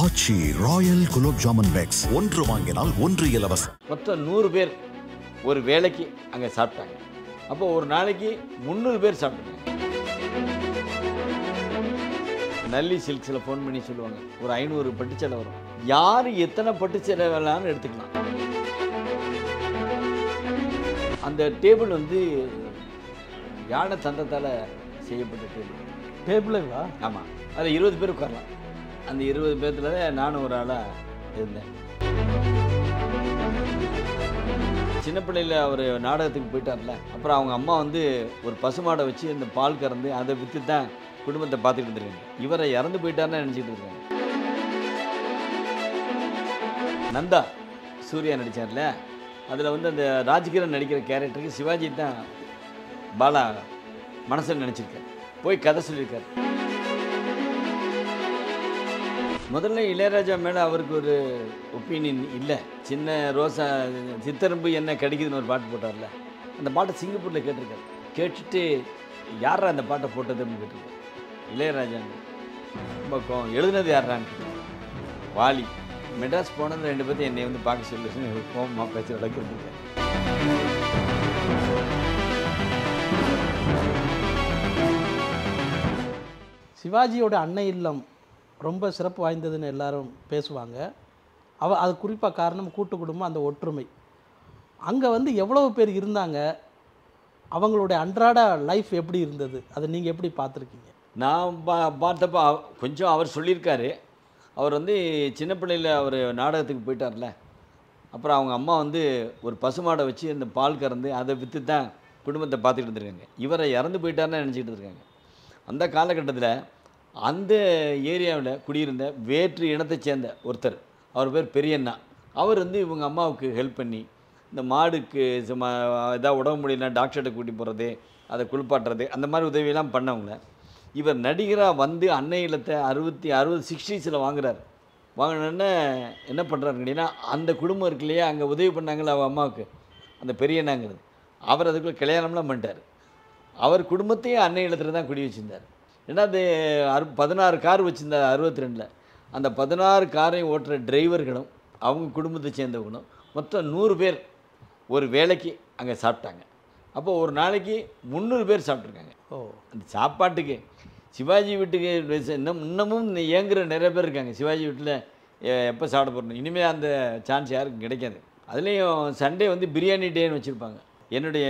ஆச்சி Royal gulab jamun packs ஒன்று வாங்கினால் ஒன்று இலவசம். மொத்தம் 100 பேர் ஒரு வேளைக்கு அங்கே சாப்பிட்டாங்க. அப்போ ஒரு நாளைக்கு 300 பேர் சாப்பிட்டாங்க. நல்லி சில்க்ஸில் ஃபோன் பண்ணி சொல்லுவாங்க, ஒரு 500 பட்டுச்சேலை வரும், யார் எத்தனை பட்டுச்சேலை வேணாலும் எடுத்துக்கலாம். அந்த டேபிள் வந்து யானை தந்தத்தால் செய்யப்பட்ட டேபிளுங்களா? ஆமாம், அதில் 20 பேர் உட்காரலாம். அந்த 20 பேர்த்தில் நானும் ஒரு ஆளாக இருந்தேன். சின்ன பிள்ளையில் அவர் நாடகத்துக்கு போயிட்டார்ல, அப்புறம் அவங்க அம்மா வந்து ஒரு பசுமாடை வச்சு இந்த பால் கறந்து அதை விற்று தான் குடும்பத்தை பார்த்துட்டு இருந்திருக்காங்க. இவரை இறந்து போயிட்டார்னு நினச்சிட்டு இருக்காங்க. நந்தா சூர்யா நடித்தார்ல, அதில் வந்து அந்த ராஜ்கிரண் நடிக்கிற கேரக்டருக்கு சிவாஜி தான் பாலா மனசில் நினச்சிருக்கார், போய் கதை சொல்லியிருக்கார். முதல்ல இளையராஜா மேலே அவருக்கு ஒரு ஒப்பீனியன் இல்லை. சின்ன ரோசா சித்தரம்பு என்ன கடிக்குதுன்னு ஒரு பாட்டு போட்டார்ல, அந்த பாட்டை சிங்கப்பூரில் கேட்டிருக்காரு. கேட்டுட்டு யாரா அந்த பாட்டை போட்டதுன்னு கேட்டிருக்காரு. இளையராஜா பக்கம் எழுதுனது யாரான்னு வாலி. மெட்ராஸ் போனது 2 பேர்த்து என்னை வந்து பார்க்க சொல்லி கோபமாக பேச வளர்க்குறதுக்கு. சிவாஜியோட அன்னை இல்லம் ரொம்ப சிறப்பு வாய்ந்ததுன்னு எல்லாரும் பேசுவாங்க. அது குறிப்பாக காரணம் கூட்டு குடும்பம், அந்த ஒற்றுமை. அங்கே வந்து எவ்வளவு பேர் இருந்தாங்க, அவங்களுடைய அன்றாட லைஃப் எப்படி இருந்தது, அதை நீங்கள் எப்படி பார்த்துருக்கீங்க? நான் பார்த்தப்போ கொஞ்சம் அவர் சொல்லியிருக்காரு. அவர் வந்து சின்ன பிள்ளையில் அவர் நாடகத்துக்கு போயிட்டார்ல, அப்புறம் அவங்க அம்மா வந்து ஒரு பசுமாடை வச்சு இந்த பால் கறந்து அதை விற்று தான் குடும்பத்தை பார்த்துட்டு இருந்திருக்காங்க. இவரை இறந்து போயிட்டார்னு நினச்சிக்கிட்டு இருக்காங்க. அந்த காலகட்டத்தில் அந்த ஏரியாவில் குடியிருந்த வேற்று இனத்தை சேர்ந்த ஒருத்தர், அவர் பேர் பெரியண்ணா. அவர் வந்து இவங்க அம்மாவுக்கு ஹெல்ப் பண்ணி இந்த மாடுக்கு ஏதாவது உடம்பு முடியலன்னா டாக்டர்கிட்ட கூட்டி போகிறது, அதை குளிப்பாட்டுறது, அந்த மாதிரி உதவியெல்லாம் பண்ணவங்கள இவர் நடிகராக வந்து அன்னை இல்லத்தை 60 வாங்குறாரு. வாங்கினோடனே என்ன பண்ணுறாரு கேட்டிங்கன்னா, அந்த குடும்பம் இருக்கு இல்லையா, அங்கே உதவி பண்ணாங்களே அவள் அம்மாவுக்கு, அந்த பெரியண்ணாங்கிறது, அவர் அதுக்குள்ளே கல்யாணம்லாம் பண்ணிட்டார். அவர் குடும்பத்தையே அன்னை இல்லத்தில் தான் குடி வச்சுருந்தார். ஏன்னா அது 16 கார் வச்சுருந்தார் 62. அந்த 16 காரையும் ஓட்டுற டிரைவர்களும் அவங்க குடும்பத்தை சேர்ந்தவங்களும் மொத்தம் 100 பேர் ஒரு வேளைக்கு அங்கே சாப்பிட்டாங்க. அப்போ ஒரு நாளைக்கு 300 பேர் சாப்பிட்ருக்காங்க. அந்த சாப்பாட்டுக்கு சிவாஜி வீட்டுக்கு இன்னமும் ஏங்குற நிறைய பேர் இருக்காங்க. சிவாஜி வீட்டில் எப்போ சாப்பிட போகிறோம், இனிமேல் அந்த சான்ஸ் யாருக்கும் கிடைக்காது. அதுலேயும் சண்டே வந்து பிரியாணி டேன்னு வச்சுருப்பாங்க. என்னுடைய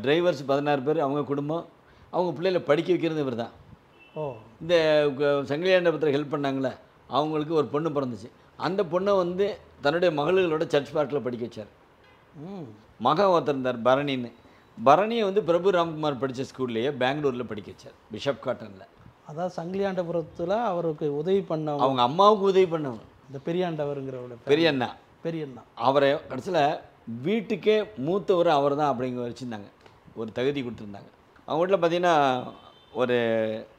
டிரைவர்ஸ் 16 பேர், அவங்க குடும்பம், அவங்க பிள்ளைகளை படிக்க வைக்கிறது இவர் தான். இந்த சங்கிலியாண்டபுரத்தில் ஹெல்ப் பண்ணாங்களே, அவங்களுக்கு ஒரு பொண்ணு பிறந்துச்சு. அந்த பொண்ணை வந்து தன்னுடைய மகள்களோட சர்ச் பார்க்கில் படிக்க வச்சார். மகன் ஒருத்தர் இருந்தார் பரணின்னு. பரணியை வந்து பிரபு ராம்குமார் படித்த ஸ்கூல்லையே பெங்களூரில் படிக்க வச்சார், பிஷப் காட்டனில். அதாவது சங்கிலியாண்டபுரத்தில் அவருக்கு உதவி பண்ணவங்க, அவங்க அம்மாவுக்கு உதவி பண்ணவங்க இந்த பெரியாண்டவருங்கிறவங்க, பெரியண்ணா. அவரை கடைசியில் வீட்டுக்கே மூத்தவர் அவர் தான் அப்படிங்கிற வச்சுருந்தாங்க, ஒரு தகுதி கொடுத்துருந்தாங்க. அவங்க வீட்டில் பார்த்தீங்கன்னா ஒரு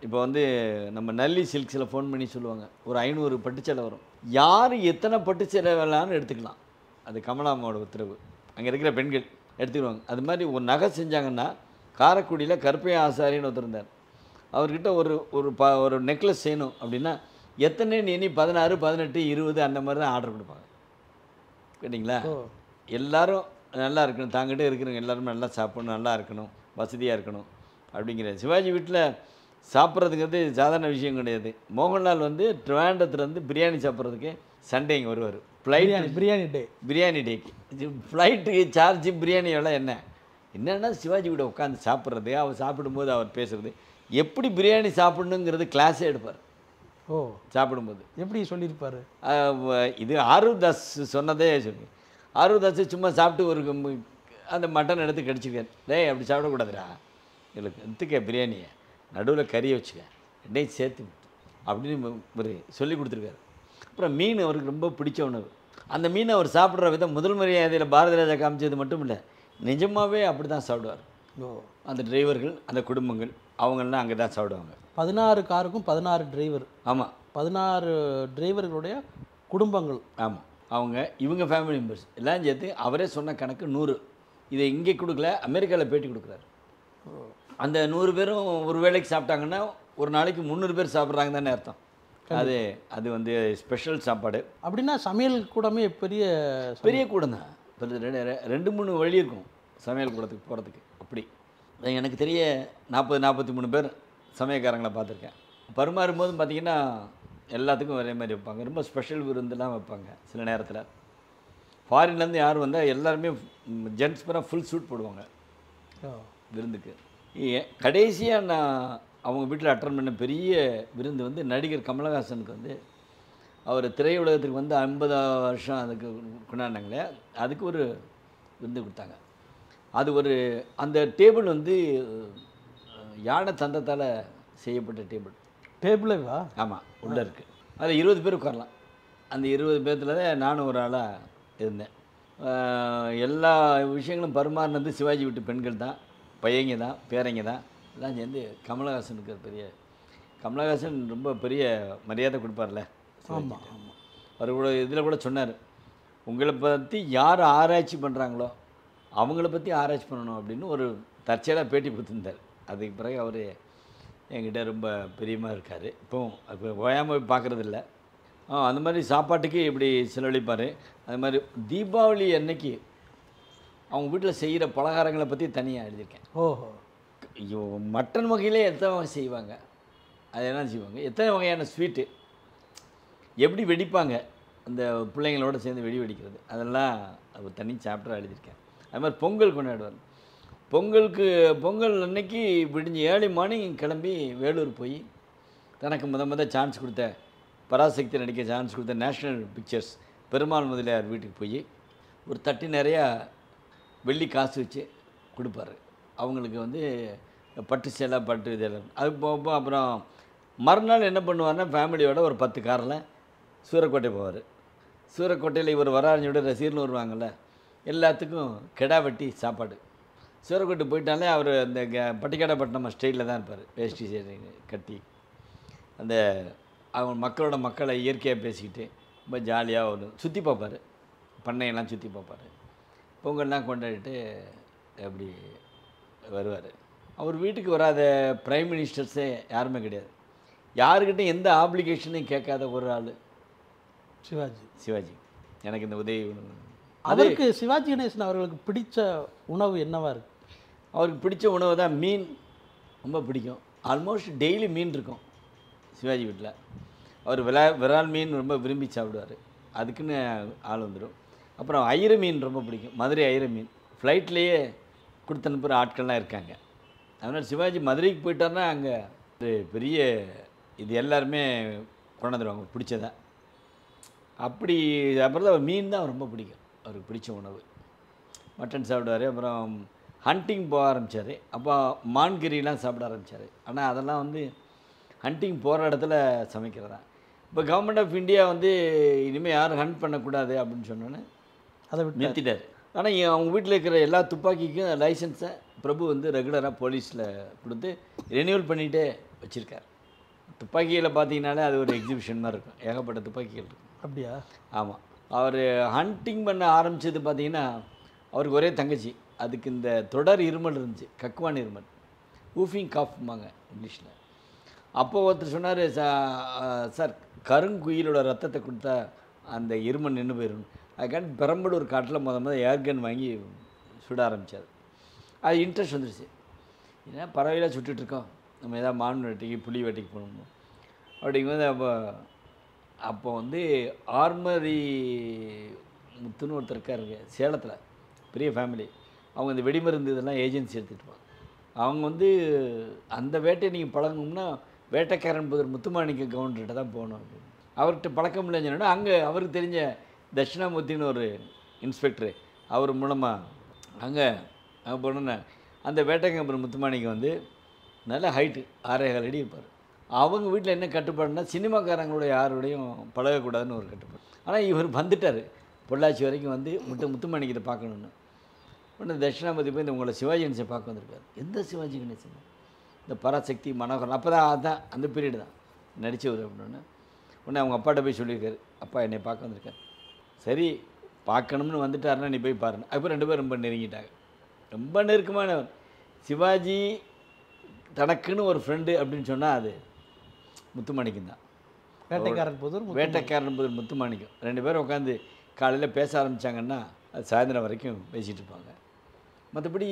இப்போ வந்து நம்ம நல்லி சில்க்ஸில் ஃபோன் பண்ணி சொல்லுவாங்க, ஒரு 500 பட்டுச்சேலை வரும், யார் எத்தனை பட்டுச்சேலை வேணாலும் எடுத்துக்கலாம். அது கமலாம்மாவோட உத்தரவு. அங்கே இருக்கிற பெண்கள் எடுத்துக்குவாங்க. அது மாதிரி ஒரு நகை செஞ்சாங்கன்னா, காரைக்குடியில் கருப்பையா ஆசாரின்னு ஒருத்தர் இருந்தார். அவர்கிட்ட ஒரு நெக்லஸ் செய்யணும் அப்படின்னா எத்தனைன்னு எண்ணி 16, 18, 20 அந்த மாதிரி தான் ஆர்டர் கொடுப்பாங்க. கேட்டிங்களா? எல்லோரும் நல்லா இருக்கணும், தாங்கிட்டே இருக்கிறவங்க எல்லாருமே நல்லா சாப்பிடணும், நல்லா இருக்கணும், வசதியாக இருக்கணும் அப்படிங்கிற. சிவாஜி வீட்டில் சாப்பிட்றதுங்கிறது சாதாரண விஷயம் கிடையாது. மோகன்லால் வந்து ட்ரிவாண்டத்துலேருந்து பிரியாணி சாப்பிட்றதுக்கு சண்டே இங்கே வருவார். பிரியாணி டேக்கு ஃப்ளைட்டுக்கு சார்ஜ், பிரியாணி எல்லாம் என்னென்னா சிவாஜி கூட உட்காந்து சாப்பிட்றது, அவர் சாப்பிடும்போது அவர் பேசுகிறது, எப்படி பிரியாணி சாப்பிடணுங்கிறது கிளாஸே எடுப்பார். சாப்பிடும்போது எப்படி சொல்லியிருப்பார். இது ஆரூதாஸ் சொன்னதே சொல்லி, ஆரூதாஸ் சும்மா சாப்பிட்டு ஒரு அந்த மட்டன் எடுத்து கடிச்சிருக்காரு. டேய் அப்படி சாப்பிடக்கூடாதுடா, எங்களுக்கு எடுத்துக்க பிரியாணியை நடுவில் கறியை வச்சுக்க, ரெண்டையும் சேர்த்து அப்படின்னு ஒரு சொல்லி கொடுத்துருக்காரு. அப்புறம் மீன் அவருக்கு ரொம்ப பிடிச்ச உணவு. அந்த மீனை அவர் சாப்பிட்ற விதம் முதல் மரியாதையில் பாரதி ராஜா காமிச்சது மட்டும் இல்லை, நிஜமாகவே அப்படி தான் சாப்பிடுவார். அந்த டிரைவர்கள், அந்த குடும்பங்கள், அவங்களாம் அங்கே தான் சாப்பிடுவாங்க. 16 காருக்கும் 16 டிரைவர். ஆமாம், 16 டிரைவர்களுடைய குடும்பங்கள். ஆமாம், இவங்க ஃபேமிலி மெம்பர்ஸ் எல்லாம் சேர்த்து அவரே சொன்ன கணக்கு 100. இதை இங்கே கொடுக்கல, அமெரிக்காவில் பேட்டி கொடுக்குறாரு. அந்த 100 பேரும் ஒரு வேளைக்கு சாப்பிட்டாங்கன்னா ஒரு நாளைக்கு 300 பேர் சாப்பிட்றாங்க தானே அர்த்தம். அது அது வந்து ஸ்பெஷல் சாப்பாடு. அப்படின்னா சமையல் கூடமே பெரிய பெரிய கூடம் தான். இப்போ 2-3 வழி இருக்கும் சமையல் கூடத்துக்கு போகிறதுக்கு. அப்படி எனக்கு தெரிய 40-43 பேர் சமயக்காரங்களை பார்த்துருக்கேன். பரிமாறும்போது பார்த்திங்கன்னா எல்லாத்துக்கும் ஒரே மாதிரி வைப்பாங்க. ரொம்ப ஸ்பெஷல் விருந்துலாம் வைப்பாங்க. சில நேரத்தில் ஃபாரின்லேருந்து யார் வந்தால் எல்லாருமே ஜென்ட்ஸ் பூரா ஃபுல் சூட் போடுவாங்க விருந்துக்கு. கடைசியாக நான் அவங்க வீட்டில் அட்டன் பண்ண பெரிய விருந்து வந்து நடிகர் கமலஹாசனுக்கு வந்து அவர் திரையுலகத்துக்கு வந்து 50 வருஷம் அதுக்கு கொண்டாடினாங்களே, அதுக்கு ஒரு விருந்து கொடுத்தாங்க. அது ஒரு அந்த டேபிள் வந்து யானை தந்தத்தால் செய்யப்பட்ட டேபிளேவா? ஆமாம், உள்ளே இருக்குது. அதில் 20 பேர் உட்காரலாம். அந்த 20 பேர்த்தில் தான் நானும் ஒரு ஆளாக இருந்தேன். எல்லா விஷயங்களும் பரிமாறினது சிவாஜி வீட்டு பெண்கள் தான், பையங்க தான், பேரைங்க தான் எல்லாம் சேர்ந்து. கமலஹாசனுக்கு பெரிய கமலஹாசன் ரொம்ப பெரிய மரியாதை கொடுப்பார்ல. ஆமாம் ஆமாம். அவர் கூட இதில் கூட சொன்னார், உங்களை பற்றி யார் ஆராய்ச்சி பண்ணுறாங்களோ அவங்கள பற்றி ஆராய்ச்சி பண்ணணும் அப்படின்னு ஒரு தற்செயலாக பேட்டி கொடுத்துருந்தார். அதுக்கு பிறகு அவர் என்கிட்ட ரொம்ப பிரியமாக இருக்கார். இப்போ ஓயாமல் போய் பார்க்குறதில்ல. அந்த மாதிரி சாப்பாட்டுக்கு இப்படி செலவழிப்பார். அது மாதிரி தீபாவளி அன்னைக்கு அவங்க வீட்டில் செய்கிற பலகாரங்களை பற்றி தனியாக எழுதியிருக்கேன். ஓஹோ. மட்டன் வகையிலே எத்தனை வகை செய்வாங்க, அது என்ன செய்வாங்க, எத்தனை வகையான ஸ்வீட்டு, எப்படி வெடிப்பாங்க, அந்த பிள்ளைங்களோட சேர்ந்து வெடிக்கிறது, அதெல்லாம் ஒரு தனி சாப்டராக எழுதியிருக்கேன். அது மாதிரி பொங்கல் கொண்டாடுவார். பொங்கல் அன்னைக்கு விடிஞ்சு ஏர்லி மார்னிங் கிளம்பி வேலூர் போய் தனக்கு முத சான்ஸ் கொடுத்த பராசக்தி நடிக்க சான்ஸ் கொடுத்த நேஷ்னல் பிக்சர்ஸ் பெருமாள் முதலியார் வீட்டுக்கு போய் ஒரு தட்டு நிறையா வெள்ளி காசு வச்சு கொடுப்பாரு. அவங்களுக்கு வந்து பட்டு சேலை பட்டு இதெல்லாம். அது போக அப்புறம் மறுநாள் என்ன பண்ணுவார்னா ஃபேமிலியோட ஒரு 10 காரில் சூரக்கோட்டை போவார். சூரக்கோட்டையில் இவர் வராஞ்சோட ரசிகர்னு வருவாங்கள்ல, எல்லாத்துக்கும் கெடா வெட்டி சாப்பாடு. சூரக்கோட்டை போயிட்டாலே அவர் அந்த பட்டிக்காடப்பட்டினம் ஸ்டைலில் தான் இருப்பார். வேஷ்டி கட்டி அந்த அவங்க மக்களை இயற்கையாக பேசிக்கிட்டு ரொம்ப ஜாலியாக ஒரு சுற்றி பார்ப்பார். பண்ணையெல்லாம் சுற்றி பார்ப்பார். பொங்கல்லாம் கொண்டாடிட்டு அப்படி வருவார். அவர் வீட்டுக்கு வராத பிரைம் மினிஸ்டர்ஸே யாருமே கிடையாது. யாருக்கிட்டையும் எந்த ஆப்ளிகேஷனையும் கேட்காத ஒரு ஆள் சிவாஜி. எனக்கு இந்த உதவி அவருக்கு சிவாஜி கணேசன் அவர்களுக்கு பிடிச்ச உணவு என்னவா இருக்குது? அவருக்கு பிடிச்ச உணவு தான் மீன். ரொம்ப பிடிக்கும். ஆல்மோஸ்ட் டெய்லி மீன் இருக்கும் சிவாஜி வீட்டில். அவர் விரால் மீன் ரொம்ப விரும்பி சாப்பிடுவார். அதுக்குன்னு ஆள் வந்துடும். அப்புறம் ஐர மீன் ரொம்ப பிடிக்கும். மதுரை ஐர மீன் ஃப்ளைட்லேயே கொடுத்து அனுப்புகிற ஆட்கள்லாம் இருக்காங்க. அதனால் சிவாஜி மதுரைக்கு போயிட்டார்னா அங்கே ஒரு பெரிய இது எல்லாருமே கொண்டாந்துருவாங்க பிடிச்சதா. அப்படி அப்புறம் தான் மீன் தான் ரொம்ப பிடிக்கும். அவருக்கு பிடிச்ச உணவு மட்டன் சாப்பிடுவார். அப்புறம் ஹண்டிங் போக ஆரம்பித்தார். அப்போ மான்கறிலாம் சாப்பிட ஆரம்பித்தார். ஆனால் அதெல்லாம் வந்து ஹண்டிங் போகிற இடத்துல சமைக்கிறதா. இப்போ கவர்மெண்ட் ஆஃப் இந்தியா வந்து இனிமேல் யாரும் ஹண்ட் பண்ணக்கூடாது அப்படின்னு சொன்னோன்னே அதை நிறுத்திட்டார். ஆனால் அவங்க வீட்டில் இருக்கிற எல்லா துப்பாக்கிக்கும் லைசன்ஸை பிரபு வந்து ரெகுலராக போலீஸில் கொடுத்து ரெனியூவல் பண்ணிகிட்டே வச்சுருக்கார். துப்பாக்கியில் பார்த்தீங்கன்னாலே அது ஒரு எக்ஸிபிஷன் மாதிரி இருக்கும். ஏகப்பட்ட துப்பாக்கிகள் இருக்கும். அப்படியா? ஆமாம். அவர் ஹண்டிங் பண்ண ஆரம்பித்தது பார்த்திங்கன்னா அவருக்கு ஒரே தங்கச்சி. அதுக்கு இந்த தொடர் இருமல் இருந்துச்சு, கக்குவான் இருமல், ஊஃபிங் காஃப்மாங்க இங்கிலீஷில். அப்போது ஒருத்தர் சொன்னார், சார் கருங்குயிலோட ரத்தத்தை கொடுத்தா அந்த இருமல் நின்று போயிடும். அதுக்காண்டி பெரம்பலூர் காட்டில் முதல் ஏர்கன் வாங்கி சுட ஆரம்பித்தார். அது இன்ட்ரெஸ்ட் வந்துடுச்சு. ஏன்னா பறவைலாம் சுட்டுட்ருக்கோம், நம்ம எதாவது மான் வேட்டைக்கு புலி வேட்டைக்கு போகணும் அப்படிங்கும்போது அப்போ வந்து ஆர்மரி முத்துன்னு ஒருத்தர் இருக்காருங்க சேலத்தில், பெரிய ஃபேமிலி. அவங்க இந்த வெடிமருந்து இதெல்லாம் ஏஜென்சி எடுத்துகிட்டு அவங்க வந்து அந்த வேட்டையை நீங்கள் பழகணும்னா வேட்டைக்காரன் புதர் முத்துமாணிக்க கவுண்டர்கிட்ட தான் போகணும் அப்படின்னு. அவர்கிட்ட பழக்கம் இல்லைன்னு சொன்னால் அங்கே அவருக்கு தெரிஞ்ச தட்சிணாமூர்த்தின்னு ஒரு இன்ஸ்பெக்டரு, அவர் மூலமாக அங்கே போனோன்னா அந்த வேட்டைக்காரன் முத்துமாணிக்கம் வந்து நல்ல ஹைட்டு 6.25 அடி இருப்பார். அவங்க வீட்டில் என்ன கட்டுப்பாடுனா சினிமாக்காரங்களோட யாரோடையும் பழகக்கூடாதுன்னு ஒரு கட்டுப்பாடு. ஆனால் இவர் வந்துட்டார் பொள்ளாச்சி வரைக்கும் வந்து முத்துமாணிக்கத்தை பார்க்கணுன்னு. உடனே தட்சிணாமூர்த்தி போய் இந்த உங்களை சிவாஜி கணேசனை பார்க்க வந்திருக்காரு. எந்த சிவாஜி கணேசன்? இந்த பராசக்தி மனோகரன். அப்போ தான் அதுதான் அந்த பீரியடு தான் நடித்தவர் அப்படின்னு. உடனே அவங்க அப்பாட்ட போய் சொல்லியிருக்காரு, அப்பா என்னை பார்க்க வந்திருக்காரு. சரி பார்க்கணும்னு வந்துட்டாருன்னா நீ போய் பாருங்க. அதுக்கப்புறம் 2 பேரும் ரொம்ப நெருங்கிட்டாங்க. ரொம்ப நெருக்கமானவர். சிவாஜி தனக்குன்னு ஒரு ஃப்ரெண்டு அப்படின்னு சொன்னால் அது முத்துமாணிக்கம் தான். வேட்டைக்காரன் புதூர் வேட்டைக்காரன் புதூர் முத்துமாணிக்கம் 2 பேரும் உட்காந்து காலையில் பேச ஆரம்பித்தாங்கன்னா அது சாயந்தரம் வரைக்கும் பேசிகிட்டு இருப்பாங்க. மற்றபடி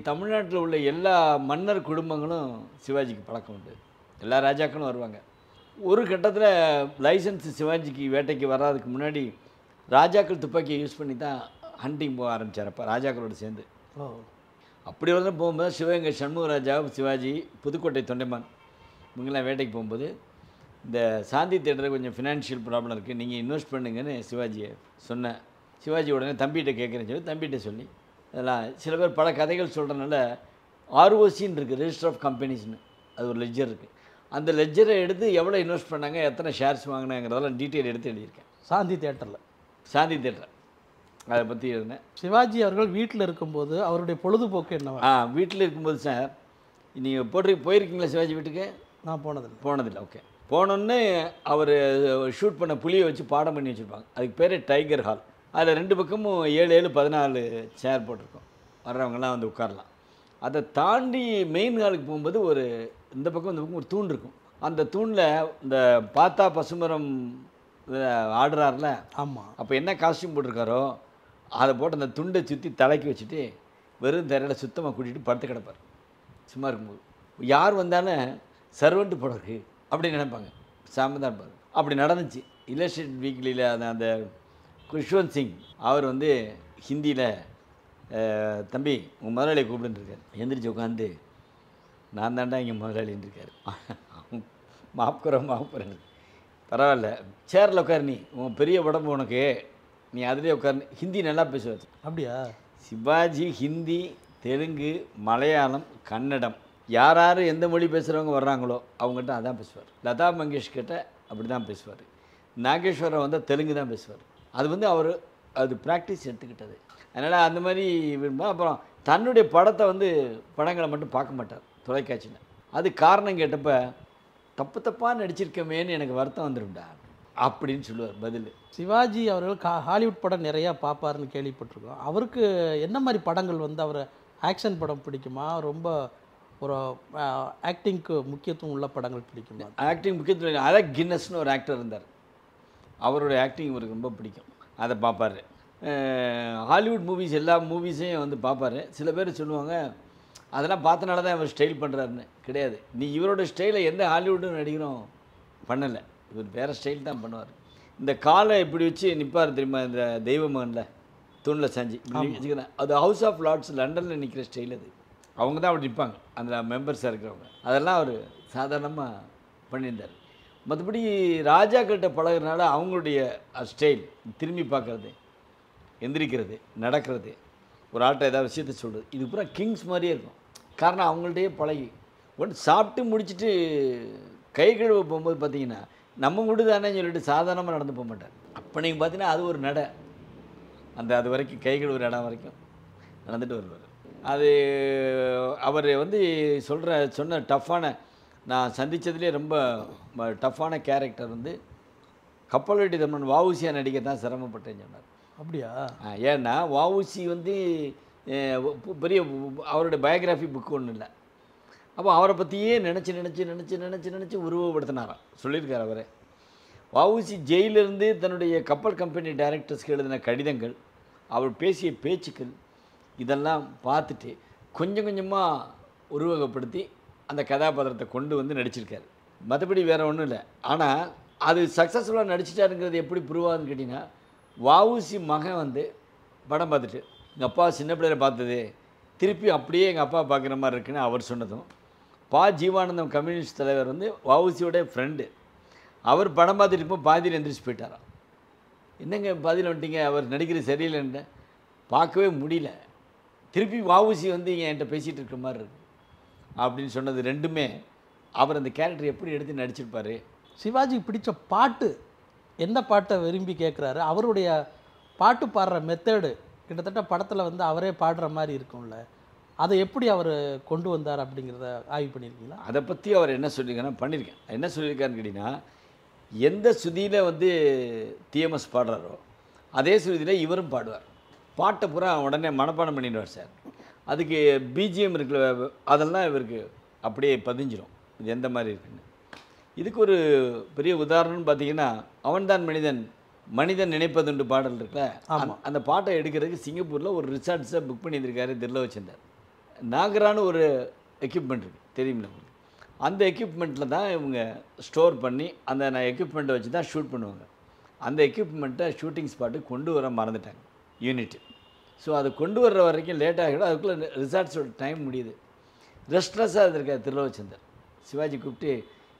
தமிழ்நாட்டில் உள்ள எல்லா மன்னர் குடும்பங்களும் சிவாஜிக்கு பழக்கம் உண்டு. எல்லா ராஜாக்களும் வருவாங்க. ஒரு கட்டத்தில் லைசன்ஸ் சிவாஜிக்கு வேட்டைக்கு வராதுக்கு முன்னாடி ராஜாக்கள் துப்பாக்கியை யூஸ் பண்ணி தான் ஹண்டிங் போக ஆரம்பித்தார். அப்போ ராஜாக்களோடு சேர்ந்து அப்படி வந்து போகும்போது சிவகங்கை சண்முகராஜா, சிவாஜி, புதுக்கோட்டை தொண்டைமான் இவங்கெல்லாம் வேட்டைக்கு போகும்போது இந்த சாந்தி தேட்டரில் கொஞ்சம் ஃபினான்ஷியல் ப்ராப்ளம் இருக்குது, நீங்கள் இன்வெஸ்ட் பண்ணுங்கன்னு சிவாஜியை சொன்னேன். சிவாஜி உடனே தம்பிகிட்ட கேட்குறேன்னு சொல்லி தம்பிகிட்ட சொல்லி அதெல்லாம் சில பேர் பல கதைகள் சொல்கிறனால ஆர்ஓசின்னு இருக்குது, ரெஜிஸ்டர் ஆஃப் கம்பெனிஸ்னு, அது ஒரு லெட்ஜர் இருக்குது. அந்த லெட்ஜரை எடுத்து எவ்வளோ இன்வெஸ்ட் பண்ணாங்க, எத்தனை ஷேர்ஸ் வாங்கினாங்கிறதெல்லாம் டீட்டெயில் எடுத்து எழுதியிருக்கேன். சாந்தி தேட்டரில் அதை பற்றி இருந்தேன். சிவாஜி அவர்கள் வீட்டில் இருக்கும்போது அவருடைய பொழுதுபோக்கு என்ன? வீட்டில் இருக்கும்போது சார், நீங்கள் போயிருக்கீங்களா சிவாஜி வீட்டுக்கு? நான் போனதில்லை. ஓகே. போனோன்னே அவர் ஷூட் பண்ண புலியை வச்சு பாடம் பண்ணி வச்சுருப்பாங்க. அதுக்கு பேர் டைகர் ஹால். அதில் 2 பக்கமும் 7 14 சேர் போட்டிருக்கோம். வர்றவங்கெல்லாம் வந்து உட்காரலாம். அதை தாண்டி மெயின் ஹாலுக்கு போகும்போது இந்த பக்கம் ஒரு தூண் இருக்கும். அந்த தூணில் இந்த பார்த்தா பசுமரம் ஆடுறாருல, ஆமாம், அப்போ என்ன காஸ்டியூம் போட்டிருக்காரோ அதை போட்டு அந்த துண்டை சுற்றி தலைக்கு வச்சுட்டு வெறும் தரையில் சுத்தமாக கூட்டிகிட்டு படுத்து கிடப்பார். சும்மா இருக்கும்போது யார் வந்தாலும் சர்வெண்ட்டு போட இருக்கு அப்படின்னு நினைப்பாங்க. சாமி தான் இருப்பார். அப்படி நடந்துச்சு. இல்லஸ்ட்ரேட்டட் வீக்லியில் அந்த குஷ்வந்த் சிங் அவர் வந்து ஹிந்தியில் தம்பி உங்கள் முதலாளியை கூப்பிட்டுருக்கார். எந்திரிச்சு உட்காந்து நான் தாண்டா இங்கே முதலாளின்னு இருக்கார். மாப்புறேன் பரவாயில்ல, சேரில் உட்காரு, நீ உன் பெரிய உடம்பு உனக்கு, நீ அதிலே உட்காரு. ஹிந்தி நல்லா பேசுவார். அப்படியா? சிவாஜி ஹிந்தி, தெலுங்கு, மலையாளம், கன்னடம், யார் எந்த மொழி பேசுகிறவங்க வர்றாங்களோ அவங்ககிட்ட அதான் பேசுவார். லதா மங்கேஷ்கிட்ட அப்படி தான் பேசுவார். நாகேஸ்வரம் வந்தால் தெலுங்கு தான் பேசுவார். அது வந்து அவர் அது ப்ராக்டிஸ் எடுத்துக்கிட்டது. அதனால் அந்த மாதிரி விரும்ப. அப்புறம் தன்னுடைய படத்தை வந்து படங்களை மட்டும் பார்க்க மாட்டார் தொலைக்காட்சியில். அது காரணம் கேட்டப்ப தப்பாக நடிச்சிருக்கமேன்னு எனக்கு வருத்தம் வந்துடும்டா அப்படின்னு சொல்லுவார் பதில். சிவாஜி அவர்கள் ஹாலிவுட் படம் நிறையா பார்ப்பாருன்னு கேள்விப்பட்டிருக்கோம். அவருக்கு என்ன மாதிரி படங்கள் வந்து அவர் ஆக்ஷன் படம் பிடிக்குமா, ரொம்ப ஒரு ஆக்டிங்க்கு முக்கியத்துவம் உள்ள படங்கள் பிடிக்குமா? ஆக்டிங் முக்கியத்துவம். அலெக் கின்னஸ்னு ஒரு ஆக்டர் இருந்தார். அவருடைய ஆக்டிங் இவருக்கு ரொம்ப பிடிக்கும். அதை பார்ப்பார். ஹாலிவுட் மூவிஸ் எல்லா மூவிஸையும் வந்து பார்ப்பார். சில பேர் சொல்லுவாங்க அதெல்லாம் பார்த்தனால தான் இவர் ஸ்டைல் பண்ணுறாருன்னு. கிடையாது. நீ இவரோட ஸ்டைலை எந்த ஹாலிவுட்டும் நடிகரும் பண்ணலை. இவர் வேறு ஸ்டைல் தான் பண்ணுவார். இந்த காலை இப்படி வச்சு நிற்பார் தெரியுமா, இந்த தெய்வ மகனில் தூணில் செஞ்சு வச்சுக்கிறேன். அது ஹவுஸ் ஆஃப் லார்ட்ஸ் லண்டனில் நிற்கிற ஸ்டைல். அது அவங்க தான் அப்படி நிற்பாங்க, அந்த மெம்பர்ஸாக இருக்கிறவங்க. அதெல்லாம் அவர் சாதாரணமாக பண்ணியிருந்தார். மற்றபடி ராஜாக்கிட்ட பழகிறனால அவங்களுடைய ஸ்டைல், திரும்பி பார்க்குறது, எந்திரிக்கிறது, நடக்கிறது, ஒரு ஆட்டை ஏதாவது விஷயத்த சொல்கிறது, இது பூரா கிங்ஸ் மாதிரியே இருக்கும். காரணம் அவங்கள்ட்டயே பழகி சாப்பிட்டு முடிச்சுட்டு கை கழுவ போகும்போது பார்த்தீங்கன்னா நம்ம வீடு தானே சொல்லிட்டு சாதாரணமாக நடந்து போக மாட்டார். அப்போ நீங்கள் பார்த்தீங்கன்னா அது ஒரு நடை. அது வரைக்கும் கை கழுவுற இடம் வரைக்கும் நடந்துட்டு வருவார். அது அவர் வந்து சொன்ன டஃப்பான, நான் சந்தித்ததுலேயே ரொம்ப டஃப்பான கேரக்டர் வந்து கப்பலோட்டி தமிழன் வஉசியாக நடிக்க தான் சிரமப்பட்டேன்னு சொன்னார். அப்படியா? ஏன்னா வஉசி வந்து பெரிய அவருடைய பயோகிராஃபி புக்கு ஒன்றும் இல்லை. அப்போ அவரை பற்றியே நினச்சி உருவப்படுத்தினாராம். சொல்லியிருக்கார் அவரே. வஉசி ஜெயிலிருந்து தன்னுடைய கப்பல் கம்பெனி டைரக்டர்ஸ்க்கு எழுதின கடிதங்கள், அவர் பேசிய பேச்சுக்கள், இதெல்லாம் பார்த்துட்டு கொஞ்சம் கொஞ்சமாக உருவகப்படுத்தி அந்த கதாபாத்திரத்தை கொண்டு வந்து நடிச்சிருக்காரு. மற்றபடி வேறு ஒன்றும் இல்லை. ஆனால் அது சக்ஸஸ்ஃபுல்லாக நடிச்சிட்டாருங்கிறது எப்படி ப்ரூவ் ஆகுதுன்னு கேட்டிங்கன்னா, வஉசி மகன் வந்து படம் பார்த்துட்டு எங்கள் அப்பா சின்ன பிள்ளையில பார்த்தது திருப்பி அப்படியே எங்கள் அப்பா பார்க்குற மாதிரி இருக்குன்னு அவர் சொன்னதும், ஜீவானந்தம் கம்யூனிஸ்ட் தலைவர் வந்து வஉசியோட ஃப்ரெண்டு, அவர் படம் பார்த்துட்டு இருப்போம் பாதியில் எந்திரிச்சு போயிட்டாராம். என்னங்க பாதியில் வந்துட்டீங்க, அவர் நடிக்கிறது சரியில்லைன்னு பார்க்கவே முடியல, திருப்பி வஉசி வந்து என்கிட்ட பேசிகிட்டு இருக்கிற மாதிரி இருக்கு அப்படின்னு சொன்னது ரெண்டுமே அவர் அந்த கேரக்டர் எப்படி எடுத்து நடிச்சிருப்பார். சிவாஜி பிடிச்ச பாட்டு எந்த பாட்டை விரும்பி கேட்குறாரு? அவருடைய பாட்டு பாடுற மெத்தேடு கிட்டத்தட்ட படத்தில் வந்து அவரே பாடுற மாதிரி இருக்கும்ல, அதை எப்படி அவர் கொண்டு வந்தார் அப்படிங்கிறத ஆய்வு பண்ணியிருக்கீங்களா? அதை பற்றி அவர் என்ன சொல்லியிருக்காருன்னா பண்ணியிருக்கேன். என்ன சொல்லியிருக்காருன்னு கேட்டிங்கன்னா, எந்த சுதியில் வந்து டிஎம்எஸ் பாடுறாரோ அதே சுதியில் இவரும் பாடுவார். பாட்டை பூரா உடனே மனப்பாடம் பண்ணிடுவார் சார். அதுக்கு பிஜிஎம் இருக்குல்ல, அதெல்லாம் இவருக்கு அப்படியே பதிஞ்சிடும் இது எந்த மாதிரி இருக்குன்னு. இதுக்கு ஒரு பெரிய உதாரணம்னு பார்த்தீங்கன்னா, அவன்தான் மனிதன் மனிதன் நினைப்பதுண்டு பாடல் இருக்குல்ல, அந்த பாட்டை எடுக்கிறதுக்கு சிங்கப்பூரில் ஒரு ரிசார்ட்ஸை புக் பண்ணியிருக்காரு தில்லோச்சந்தர். நாகரான்னு ஒரு எக்யூப்மெண்ட் இருக்குது, தெரியுமில்ல உங்களுக்கு. அந்த எக்யூப்மெண்ட்டில் தான் இவங்க ஸ்டோர் பண்ணி அந்த எக்யூப்மெண்ட்டை வச்சு தான் ஷூட் பண்ணுவாங்க. அந்த எக்யூப்மெண்ட்டை ஷூட்டிங் ஸ்பாட்டுக்கு கொண்டு வர மறந்துட்டாங்க யூனிட். ஸோ அதை கொண்டு வர்ற வரைக்கும் லேட் ஆகிடும். அதுக்குள்ளே ரிசார்ட்ஸோட டைம் முடியுது. ரெஸ்ட்லெஸ்ஸாக இருந்திருக்கார் தில்லோச்சந்தர். சிவாஜி கூப்பிட்டு,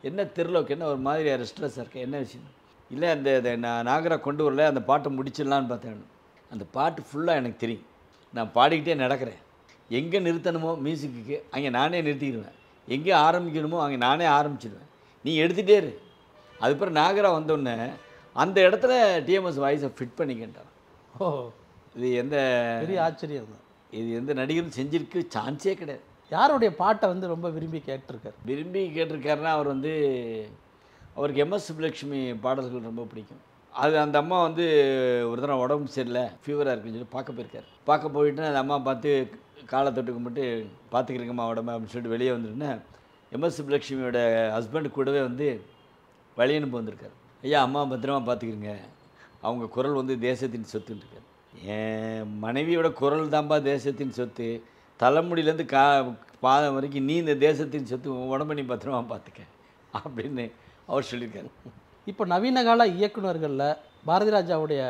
என்ன திருலோக்கு என்ன ஒரு மாதிரி ரெஸ்ட்லெஸ்ஸாக இருக்கேன், என்ன விஷயம்? இல்லை அந்த நான் நாகரா கொண்டு வரல, அந்த பாட்டை முடிச்சிடலான்னு பார்த்தேன். அந்த பாட்டு ஃபுல்லாக எனக்கு தெரியும், நான் பாடிக்கிட்டே நடக்கிறேன். எங்கே நிறுத்தணுமோ மியூசிக்கு அங்கே நானே நிறுத்திக்கிடுவேன், எங்கே ஆரம்பிக்கணுமோ அங்கே நானே ஆரம்பிச்சிடுவேன், நீ எடுத்துகிட்டே இரு. அதுக்கப்புறம் நாகரா வந்தோடனே அந்த இடத்துல டிஎம்எஸ் வாய்ஸை ஃபிட் பண்ணிக்கிட்டான். ஓ, இது எந்த பெரிய ஆச்சரியம் தான். இது எந்த நடிகரும் செஞ்சிருக்கு சான்ஸே கிடையாது. யாருடைய பாட்டை வந்து ரொம்ப விரும்பி கேட்டிருக்காரு? விரும்பி கேட்டிருக்காருன்னா அவருக்கு எம்எஸ் சுப்புலட்சுமி பாடல்கள் ரொம்ப பிடிக்கும். அது அந்த அம்மா வந்து ஒரு தடவை உடம்பு சரியில்லை, ஃபீவராக இருக்குன்னு சொல்லி பார்க்க போயிருக்காரு. பார்க்க போயிட்டு அந்த அம்மா பார்த்து காலை தொட்டு கும்பிட்டு, பார்த்துக்கிறீங்கம்மா உடம்பு அப்படின்னு சொல்லிட்டு வெளியே வந்துட்டுன்னா, எம்எஸ் சுப்புலட்சுமியோட ஹஸ்பண்ட் கூடவே வந்து வழி அனுப்ப வந்திருக்காரு. ஐயா, அம்மா பத்திரமா பார்த்துக்கிறீங்க, அவங்க குரல் வந்து தேசத்தின் சொத்துன்னு இருக்காரு. என் மனைவியோட குரல் தான்ப்பா தேசத்தின் சொத்து, தலைமுடியிலேருந்து பாதம் வரைக்கும் நீ இந்த தேசத்தின் சொத்து, உடம்பு நீ பத்திரமா பார்த்துக்க அப்படின்னு அவர் சொல்லியிருக்காரு. இப்போ நவீன கால இயக்குநர்களில் பாரதி ராஜாவுடைய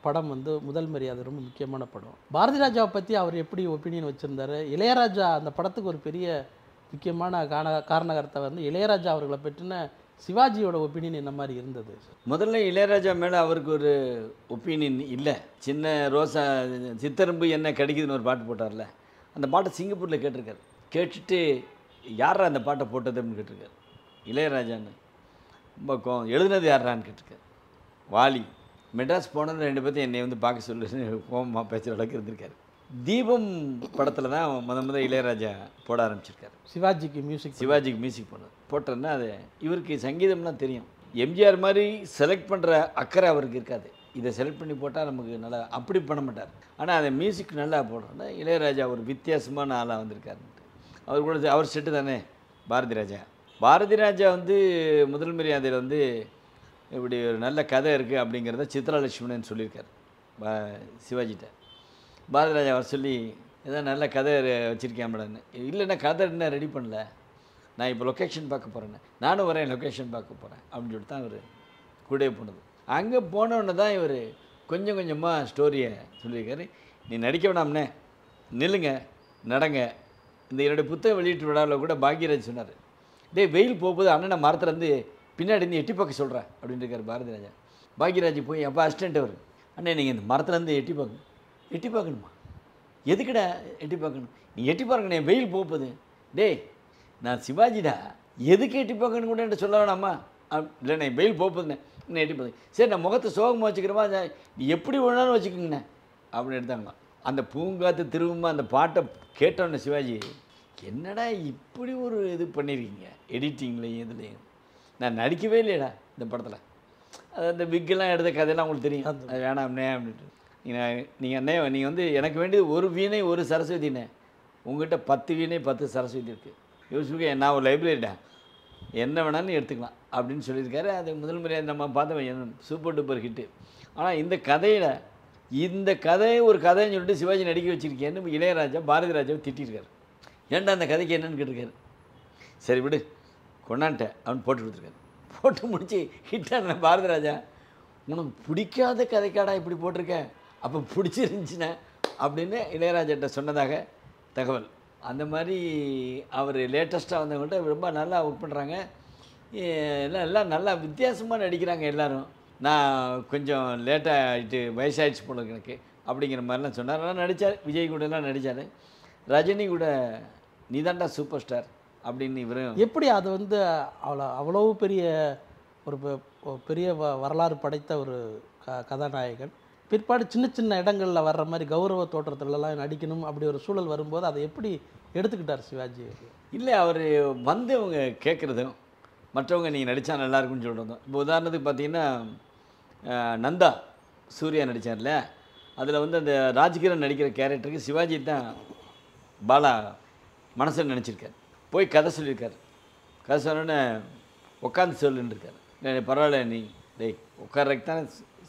படம் வந்து முதல் மரியாதை ரொம்ப முக்கியமான படம். பாரதி ராஜாவை பற்றி அவர் எப்படி ஒப்பீனியன் வச்சுருந்தார்? இளையராஜா அந்த படத்துக்கு ஒரு பெரிய முக்கியமான காரணகர்த்தா வந்து இளையராஜா அவர்களை பற்றின சிவாஜியோட ஒப்பீனியன் என்ன மாதிரி இருந்தது? முதல்ல இளையராஜா மேலே அவருக்கு ஒரு ஒப்பீனியன் இல்லை. சின்ன ரோசா சித்தரும்பு என்ன கடிக்குதுன்னு ஒரு பாட்டு போட்டார்ல, அந்த பாட்டை சிங்கப்பூரில் கேட்டிருக்காரு. கேட்டுட்டு யாரா அந்த பாட்டை போட்டது அப்படின்னு கேட்டிருக்காரு. இளையராஜான்னு ரொம்ப எழுதுனது யாரான்னு கேட்டிருக்காரு. வாலி மெட்ராஸ் போனது 2 பேர்த்தையும் என்னை வந்து பார்க்க சொல்லுன்னு கோபமாக பேசுகிற அளவுக்கு இருந்திருக்காரு. தீபம் படத்தில் தான் முத இளையராஜா போட ஆரம்பிச்சிருக்காரு. சிவாஜிக்கு மியூசிக் போட்டோன்னா அது இவருக்கு சங்கீதம்லாம் தெரியும். எம்ஜிஆர் மாதிரி செலக்ட் பண்ணுற அக்கறை அவருக்கு இருக்காது. இதை செலக்ட் பண்ணி போட்டால் நமக்கு நல்லா அப்படி பண்ண மாட்டார். ஆனால் அந்த மியூசிக் நல்லா போடுறோன்னா இளையராஜா ஒரு வித்தியாசமான ஆளாக வந்திருக்காருன்ட்டு. அவர் கூட அவர் செட்டு தானே பாரதி ராஜா வந்து முதல் மரியாதையில் வந்து இப்படி ஒரு நல்ல கதை இருக்குது அப்படிங்கிறத சித்ராலட்சுமணன் சொல்லியிருக்கார் சிவாஜிட்ட. பாரதி ராஜா அவர் சொல்லி ஏதாவது நல்ல கதை வச்சுருக்கேன் மேடன்னு. இல்லைன்னா கதை என்ன ரெடி பண்ணல, நான் இப்போ லொக்கேஷன் பார்க்க போகிறேன்னு. நானும் வரேன், லொக்கேஷன் பார்க்க போகிறேன் அப்படின்னு சொல்லிட்டு தான் அவர் கூடவே போனது. அங்கே போனோன்னு தான் இவர் கொஞ்சம் கொஞ்சமாக ஸ்டோரியை சொல்லியிருக்காரு. நீ நடிக்க வேணாம்னே, நில்லுங்க, நடங்க. இந்த என்னுடைய புத்தக வெளியீட்டு விழாவில் கூட பாக்யராஜ் சொன்னார், டேய் வெயில் போகும்போது அண்ணனை மரத்துலேருந்து பின்னாடி இருந்து எட்டி பார்க்க சொல்கிறேன் அப்படின்னு இருக்கார் பாரதி ராஜா. பாக்யராஜ் போய் அப்போ அசிஸ்டண்ட் அவர், அண்ணே நீங்கள் இந்த மரத்துலேருந்து எட்டி பார்க்கணுமா? எதுக்குடா எட்டி பார்க்கணும்? நீ எட்டி பார்க்கணே, வெயில் போகுது. டேய் நான் சிவாஜிடா, எதுக்கு எட்டி பார்க்கணும் கூட என்கிட்ட சொல்ல வேணாமா? இல்லைண்ணே வெயில் போகுதுண்ணே, இன்னும் எட்டி பார்த்து சரி நான் முகத்தை சோகமாக வச்சுக்கிறமா, நீ எப்படி வேணாலும் வச்சுக்கோங்கண்ணே அப்படின்னு எடுத்தாங்களாம். அந்த பூங்காத்து திரும்ப அந்த பாட்டை கேட்டோன்னே சிவாஜி, என்னடா இப்படி ஒரு இது பண்ணியிருக்கீங்க எடிட்டிங்லையும் இதுலேயும், நான் நடிக்கவே இல்லையடா இந்த படத்தில். அது அந்த விக்கெல்லாம் எடுத்த கதையெல்லாம் உங்களுக்கு தெரியும், அது வேணாம்னே அப்படின்ட்டு. நீங்கள் வந்து எனக்கு வேண்டியது ஒரு வீணை ஒரு சரஸ்வதினே, உங்கள்கிட்ட 10 வீணை 10 சரஸ்வதி இருக்குது, யோசிச்சுக்க நான் ஒரு லைப்ரரிடா, என்ன வேணாலும் எடுத்துக்கலாம் அப்படின்னு சொல்லியிருக்காரு. அது முதல் முறையாக நம்ம பார்த்தோம், சூப்பர் டூப்பர் ஹிட்டு. ஆனால் இந்த கதையை ஒரு கதைன்னு சொல்லிட்டு சிவாஜி நடிக்க வச்சுருக்கேன்னு இளையராஜா பாரதி ராஜாவை திட்டிருக்காரு. ஏன்டா அந்த கதைக்கு என்னன்னு கேட்டிருக்காரு. சரி விடு கொண்டான்ட்டேன் அவன் போட்டு கொடுத்துருக்காரு. போட்டு முடிச்சு ஹிட்டான பாரதி ராஜா, உனக்கு பிடிக்காத கதைக்காடா இப்படி போட்டிருக்க, அப்போ பிடிச்சிருந்துச்சிண்ணே அப்படின்னு இளையராஜாட்ட சொன்னதாக தகவல். அந்த மாதிரி அவர் லேட்டஸ்ட்டாக வந்தவங்கள்ட்ட ரொம்ப நல்லா ஒர்க் பண்ணுறாங்க. எல்லாம் நல்லா வித்தியாசமாக நடிக்கிறாங்க எல்லோரும். நான் கொஞ்சம் லேட்டாக ஆகிட்டு வயசாகிடுச்சு போல எனக்கு அப்படிங்கிற மாதிரிலாம் சொன்னார். நல்லா நடித்தார், விஜய் கூடலாம் நடித்தார், ரஜினி கூட நீ தான்டா சூப்பர் ஸ்டார் அப்படின்னு இவரும். எப்படி அது வந்து அவ்வளோ பெரிய வரலாறு படைத்த ஒரு கதாநாயகன் பிற்பாடு சின்ன சின்ன இடங்களில் வர்ற மாதிரி கௌரவ தோற்றத்துலலாம் நடிக்கணும் அப்படி ஒரு சூழல் வரும்போது அதை எப்படி எடுத்துக்கிட்டார் சிவாஜி? இல்லை, அவர் வந்து அவங்க கேட்குறதும் மற்றவங்க நீங்கள் நடித்தா நல்லாயிருக்குன்னு சொல்கிறதும். இப்போ உதாரணத்துக்கு பார்த்தீங்கன்னா நந்தா சூர்யா நடித்தார்ல, அதில் வந்து அந்த ராஜ்கிரண் நடிக்கிற கேரக்டருக்கு சிவாஜி தான் பாலா மனசில் நினச்சிருக்கார். போய் கதை சொல்லியிருக்கார். கதை சொன்னோன்னே உட்காந்து சொல்லுன்னு இருக்காரு. பரவாயில்ல நீ டேய் உட்கார்றதுக்கு தானே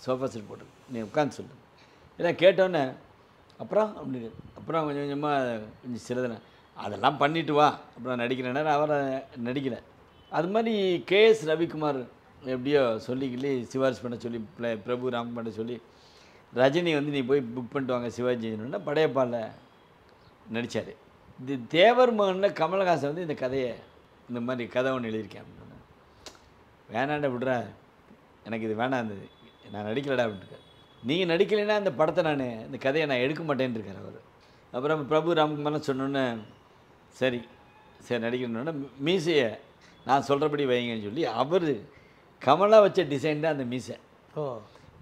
சோஃபா செட் போட்டு நீ உட்காந்து சொல்லு. இதெல்லாம் கேட்டோன்னே அப்புறம் அப்படின்னு அப்புறம் கொஞ்சம் கொஞ்சமாக கொஞ்சம் சிலதுன அதெல்லாம் பண்ணிட்டு வா அப்புறம் நடிக்கிறேன்னா அவரை நடிக்கலை. அது மாதிரி கேஎஸ் ரவிக்குமார் எப்படியோ சொல்லிக்கிள்ளி சிபாரிசு பண்ண சொல்லி பிரபு ராம் பண்ண சொல்லி ரஜினி வந்து நீ போய் புக் பண்ணிட்டு வாங்க சிவாஜின்னா படையப்பாவில் நடித்தார். இது தேவர் மகனில் கமலஹாசன் வந்து இந்த கதையை இந்த மாதிரி கதை ஒன்று எழுதியிருக்கேன் அப்படின்னு. வேணாண்ட விட்ற எனக்கு இது வேணாம் இருந்தது நான் நடிக்கலடா அப்படின்ட்டு. நீங்கள் நடிக்கலைன்னா அந்த படத்தை நான் இந்த கதையை நான் எடுக்க மாட்டேன்னு இருக்கார் அவர். அப்புறம் பிரபு ராம்குமார்லாம் சொன்னோன்னே சரி சரி நடிக்கணுன்னா மீசையை நான் சொல்கிறபடி வைங்கன்னு சொல்லி அவர் கமலா வச்ச டிசைன் தான் அந்த மீசை.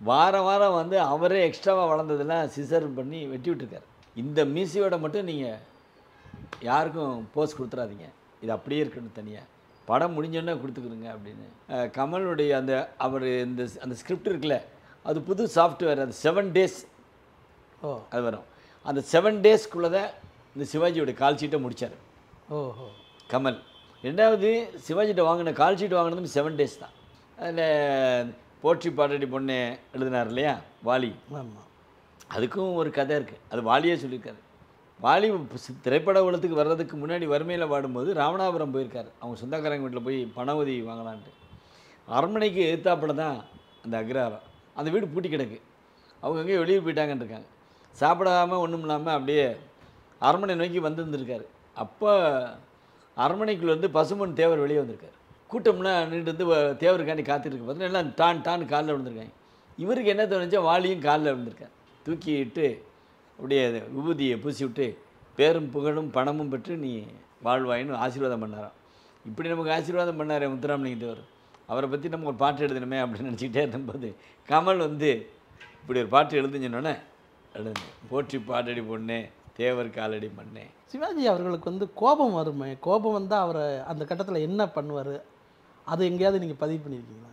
வாரம் வாரம் வந்து அவரே எக்ஸ்ட்ராவாக வளர்ந்ததெல்லாம் சிசர் பண்ணி வெட்டி விட்டுருக்காரு. இந்த மீசையோட மட்டும் நீங்கள் யாருக்கும் போஸ் கொடுத்துடாதீங்க, இது அப்படியே இருக்கணும் தனியாக, படம் முடிஞ்சோன்னே கொடுத்துக்குறங்க அப்படின்னு. கமலுடைய அந்த அவர் அந்த ஸ்கிரிப்ட் இருக்குல்ல அது புது சாஃப்ட்வேர், அது 7 days அது வரும். அந்த 7 daysக்குள்ளே தான் இந்த சிவாஜியோட கால் ஷீட்டை முடித்தார் கமல். ரெண்டாவது சிவாஜிகிட்ட வாங்கின கால் ஷீட் வாங்கினதும் 7 days தான். அதில் போற்றி பாடடி பொண்ணு எழுதினார் இல்லையா வாலி, அதுக்கும் ஒரு கதை இருக்குது. அது வாலியே சொல்லியிருக்காரு. வாலி திரைப்பட உலகத்துக்கு வர்றதுக்கு முன்னாடி வறுமையில் வாடும்போது ராமநாதபுரம் போயிருக்காரு. அவங்க சொந்தக்காரங்க வீட்டில் போய் பண உதவி வாங்கலான்ட்டு. அரண்மனைக்கு எதிர்த்தாப்புல தான் அந்த அக்ரஹாரம். அந்த வீடு பூட்டி கிடக்கு. அவங்க எங்கேயும் வெளியே போயிட்டாங்கன்னு இருக்காங்க. சாப்பிடாமல் ஒன்றும் இல்லாமல் அப்படியே அரண்மனை நோக்கி வந்துருந்துருக்காரு. அப்போ அரண்மனைக்குள்ளேருந்து பசுமன் தேவர் வெளியே வந்திருக்காரு. கூட்டம்லாம் நின்று வந்து தேவருக்காண்டி காத்துட்ருக்கு. பார்த்தீங்கன்னா எல்லாம் டான் காலில் விழுந்திருக்காங்க. இவருக்கு என்ன தோணுச்சா வாலியும் காலில் விழுந்திருக்காரு. தூக்கிட்டு அப்படியே விபூதியை பூசி விட்டு பேரும் புகழும் பணமும் பெற்று நீ வாழ்வாயின்னு ஆசீர்வாதம் பண்ணாராம். இப்படி நமக்கு ஆசீர்வாதம் பண்ணார் முத்துராமலிங்க தேவர். அவரை பற்றி நம்ம ஒரு பாட்டு எழுதணுமே அப்படின்னு நினச்சிக்கிட்டே இருந்தபோது கமல் வந்து இப்படி ஒரு பாட்டு எழுதுஞ்சோன்னே எழுது போற்றி பாடடி பொண்ணே தேவர் காலடி மண்ணே. சிவாஜி அவர்களுக்கு வந்து கோபம் வருமே, கோபம் வந்தால் அவரை அந்த கட்டத்தில் என்ன பண்ணுவார், அது எங்கேயாவது நீங்கள் பதிவு பண்ணியிருக்கீங்களா?